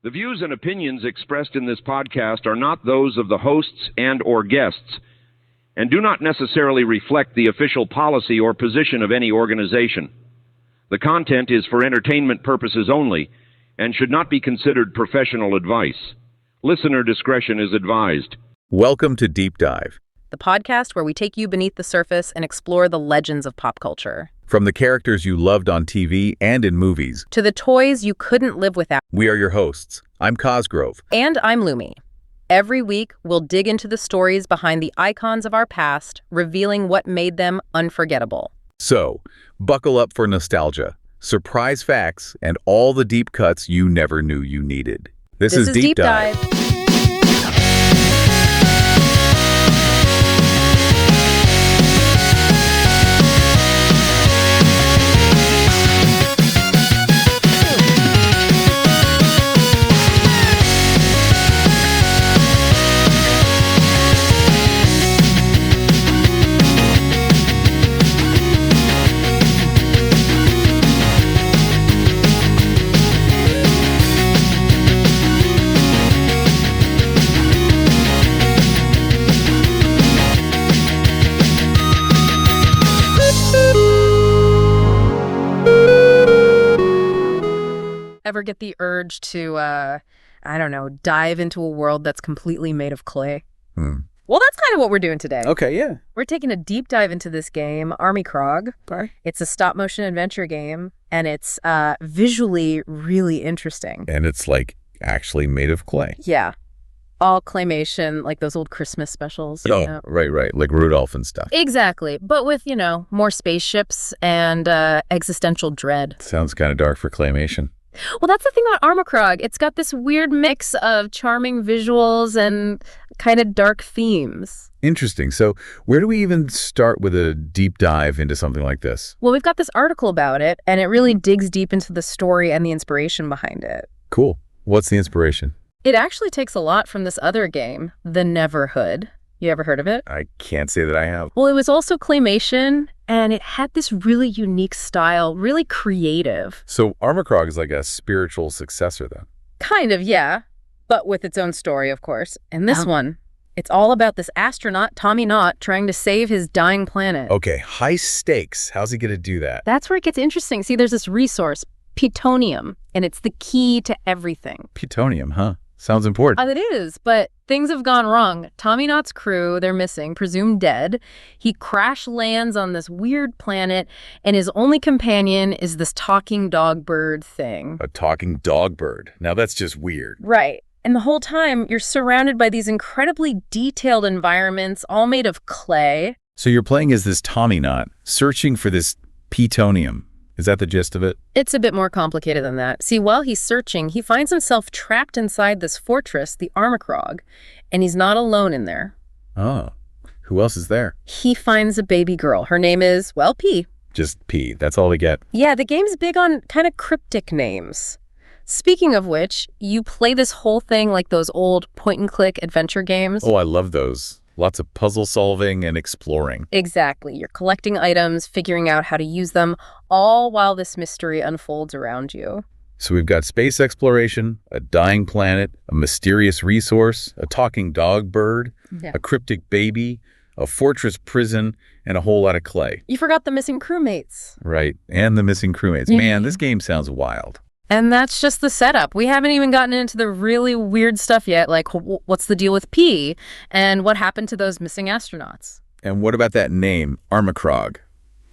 The views and opinions expressed in this podcast are not those of the hosts and/or guests, and do not necessarily reflect the official policy or position of any organization. The content is for entertainment purposes only and should not be considered professional advice. Listener discretion is advised. Welcome to Deep Dive, the podcast where we take you beneath the surface and explore the legends of pop culture. from the characters you loved on TV and in movies, To the toys you couldn't live without. we are your hosts. I'm Cosgrove. And I'm Lumi. Every week, we'll dig into the stories behind the icons of our past, revealing what made them unforgettable. So, buckle up for nostalgia, surprise facts, and all the deep cuts you never knew you needed. This is Deep Dive. Ever get the urge to, dive into a world that's completely made of clay? Well, that's kind of what we're doing today. Okay, yeah. We're taking a deep dive into this game, Amikrog. Bye. It's a stop-motion adventure game, and it's visually really interesting. And it's actually made of clay. Yeah. All claymation, like those old Christmas specials. Oh, right. Like Rudolph and stuff. Exactly. But with, more spaceships and existential dread. Sounds kind of dark for claymation. Well, that's the thing about Amikrog. It's got this weird mix of charming visuals and kind of dark themes. Interesting. So where do we even start with a deep dive into something like this? Well, we've got this article about it, and it really digs deep into the story and the inspiration behind it. Cool. What's the inspiration? It actually takes a lot from this other game, the Neverhood. You ever heard of it? I can't say that I have. Well, it was also claymation, and it had this really unique style, really creative. So Amikrog is like a spiritual successor then? Kind of, yeah, but with its own story, of course. And this one, it's all about this astronaut, Tommy Knott, trying to save his dying planet. Okay, high stakes. How's he going to do that? That's where it gets interesting. See, there's this resource, plutonium, and it's the key to everything. Plutonium, huh? Sounds important. It is, but things have gone wrong. Tommy Knott's crew, they're missing, presumed dead. He crash lands on this weird planet, and his only companion is this talking dog bird thing. A talking dog bird. Now that's just weird. Right. And the whole time, you're surrounded by these incredibly detailed environments, all made of clay. So you're playing as this Tommy Knott, searching for this plutonium. Is that the gist of it? It's a bit more complicated than that. See, while he's searching, he finds himself trapped inside this fortress, the Amikrog, and he's not alone in there. Oh, who else is there? He finds a baby girl. Her name is, P. Just P. That's all we get. Yeah, the game's big on kind of cryptic names. Speaking of which, you play this whole thing like those old point-and-click adventure games. Oh, I love those. Lots of puzzle solving and exploring. Exactly. You're collecting items, figuring out how to use them, all while this mystery unfolds around you. So we've got space exploration, a dying planet, a mysterious resource, a talking dog bird, a cryptic baby, a fortress prison, and a whole lot of clay. You forgot the missing crewmates. Right, and the missing crewmates. Man, this game sounds wild. And that's just the setup. We haven't even gotten into the really weird stuff yet, like what's the deal with P, and what happened to those missing astronauts. And what about that name, Amikrog?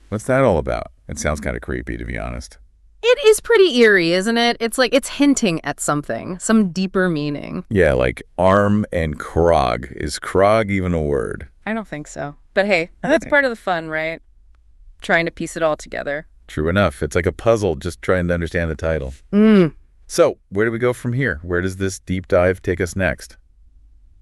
What's that all about? It sounds kind of creepy, to be honest. It is pretty eerie, isn't it? It's like it's hinting at something, some deeper meaning. Yeah, like arm and krog. Is krog even a word? I don't think so. But hey, that's part of the fun, right? Trying to piece it all together. True enough. It's like a puzzle, just trying to understand the title. So, where do we go from here? Where does this deep dive take us next?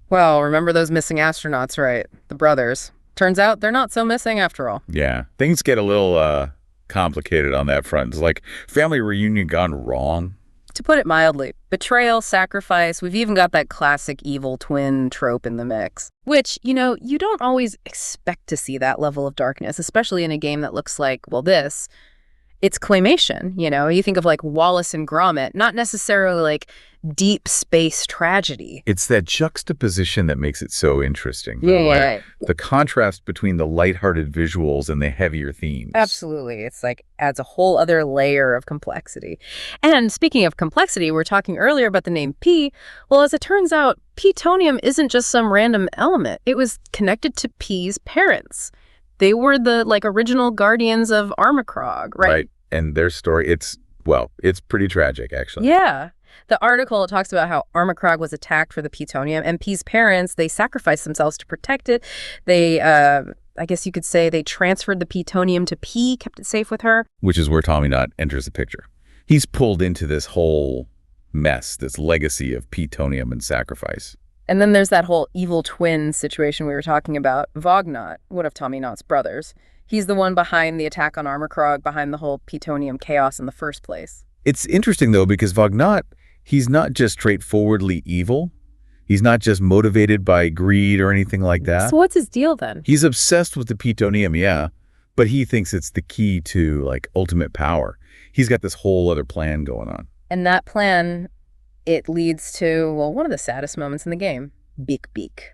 Well, remember those missing astronauts, right? The brothers. Turns out they're not so missing after all. Yeah, things get a little complicated on that front. It's like family reunion gone wrong. To put it mildly, betrayal, sacrifice, we've even got that classic evil twin trope in the mix. Which, you don't always expect to see that level of darkness, especially in a game that looks like, this. It's claymation, You think of like Wallace and Gromit, not necessarily like deep space tragedy. It's that juxtaposition that makes it so interesting. Right. The contrast between the lighthearted visuals and the heavier themes. Absolutely. It's like adds a whole other layer of complexity. And speaking of complexity, we were talking earlier about the name P. Well, as it turns out, P-tonium isn't just some random element. It was connected to P's parents. They were the original guardians of Amikrog, right? And their story, it's pretty tragic, actually. Yeah. The article talks about how Amikrog was attacked for the P-tonium, and P's parents, they sacrificed themselves to protect it. They, I guess you could say they transferred the P-tonium to P, kept it safe with her. Which is where Tommyknot enters the picture. He's pulled into this whole mess, this legacy of P-tonium and sacrifice. And then there's that whole evil twin situation we were talking about. Vognot, one of Tommyknot's brothers. He's the one behind the attack on Amikrog, behind the whole P-tonium chaos in the first place. It's interesting, though, because Vognot, he's not just straightforwardly evil. He's not just motivated by greed or anything like that. So what's his deal, then? He's obsessed with the P-tonium, yeah, but he thinks it's the key to, ultimate power. He's got this whole other plan going on. And that plan, it leads to, one of the saddest moments in the game, Beak Beak.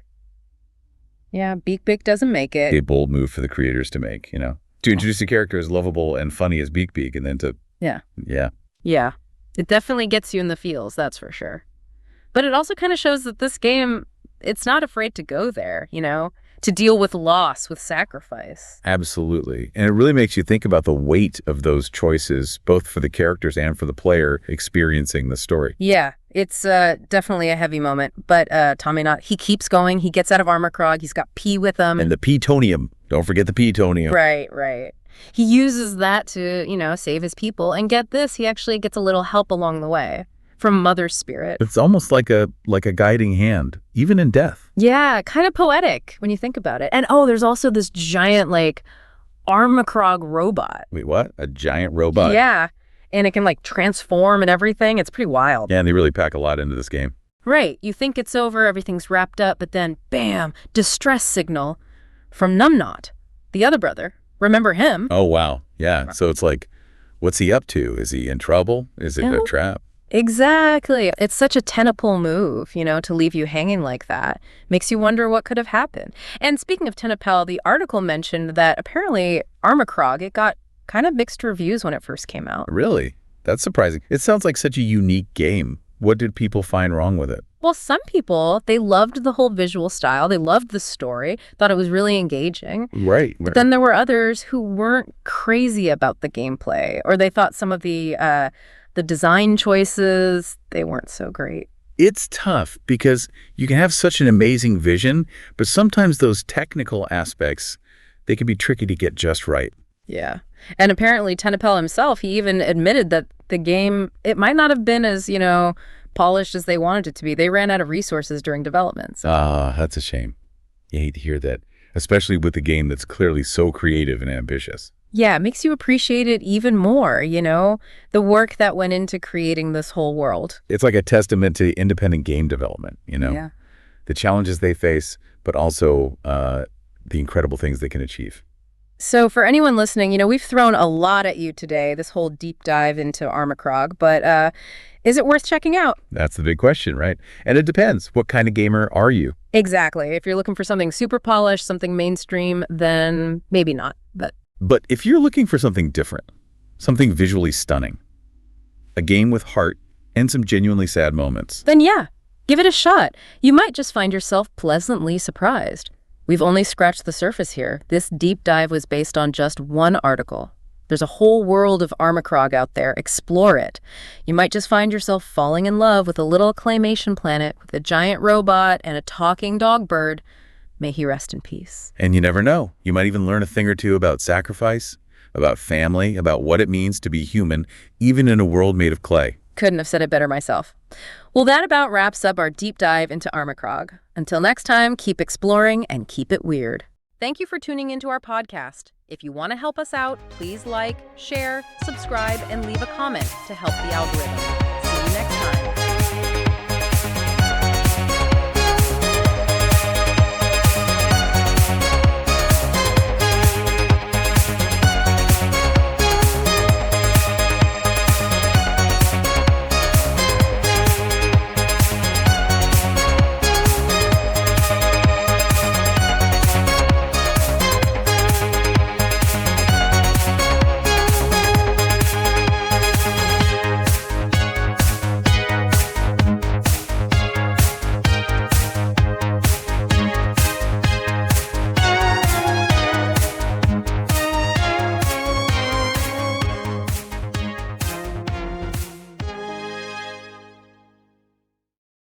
Yeah, Beak Beak doesn't make it. A bold move for the creators to make, to introduce a character as lovable and funny as Beak Beak, and then to... Yeah. Yeah. Yeah. It definitely gets you in the feels, that's for sure. But it also kind of shows that this game, it's not afraid to go there, to deal with loss, with sacrifice. Absolutely. And it really makes you think about the weight of those choices, both for the characters and for the player experiencing the story. Yeah, it's definitely a heavy moment. But Tommyknot, he keeps going. He gets out of Amikrog. He's got P with him. And the P-tonium. Don't forget the P-tonium. Right. He uses that to, save his people. And get this, he actually gets a little help along the way from Mother Spirit. It's almost like a guiding hand, even in death. Yeah, kind of poetic when you think about it. And there's also this giant, Amikrog robot. Wait, what? A giant robot? Yeah, and it can, transform and everything. It's pretty wild. Yeah, and they really pack a lot into this game. Right. You think it's over, everything's wrapped up, but then, bam, distress signal from Numbnot, the other brother. Remember him? Oh, wow. Yeah, so it's what's he up to? Is he in trouble? Is it a trap? Exactly. It's such a tentpole move, to leave you hanging like that. Makes you wonder what could have happened. And speaking of tentpole, the article mentioned that apparently Amikrog, it got kind of mixed reviews when it first came out. Really? That's surprising. It sounds like such a unique game. What did people find wrong with it? Well, some people, they loved the whole visual style. They loved the story, thought it was really engaging. Right. But then there were others who weren't crazy about the gameplay, or they thought some of the design choices, they weren't so great. It's tough because you can have such an amazing vision, but sometimes those technical aspects, they can be tricky to get just right. Yeah. And apparently Tentpole himself, he even admitted that the game, it might not have been as, polished as they wanted it to be. They ran out of resources during development. So. That's a shame. You hate to hear that, especially with a game that's clearly so creative and ambitious. Yeah, it makes you appreciate it even more, the work that went into creating this whole world. It's like a testament to independent game development, Yeah. The challenges they face, but also the incredible things they can achieve. So for anyone listening, we've thrown a lot at you today, this whole deep dive into Amikrog, but is it worth checking out? That's the big question, right? And it depends. What kind of gamer are you? Exactly. If you're looking for something super polished, something mainstream, then maybe not, But if you're looking for something different, something visually stunning, a game with heart, and some genuinely sad moments, then yeah, give it a shot. You might just find yourself pleasantly surprised. We've only scratched the surface here. This deep dive was based on just one article. There's a whole world of Amikrog out there. Explore it. You might just find yourself falling in love with a little claymation planet with a giant robot and a talking dog bird. May he rest in peace. And you never know. You might even learn a thing or two about sacrifice, about family, about what it means to be human, even in a world made of clay. Couldn't have said it better myself. Well, that about wraps up our deep dive into Amikrog. Until next time, keep exploring and keep it weird. Thank you for tuning into our podcast. If you want to help us out, please like, share, subscribe, and leave a comment to help the algorithm. See you next time.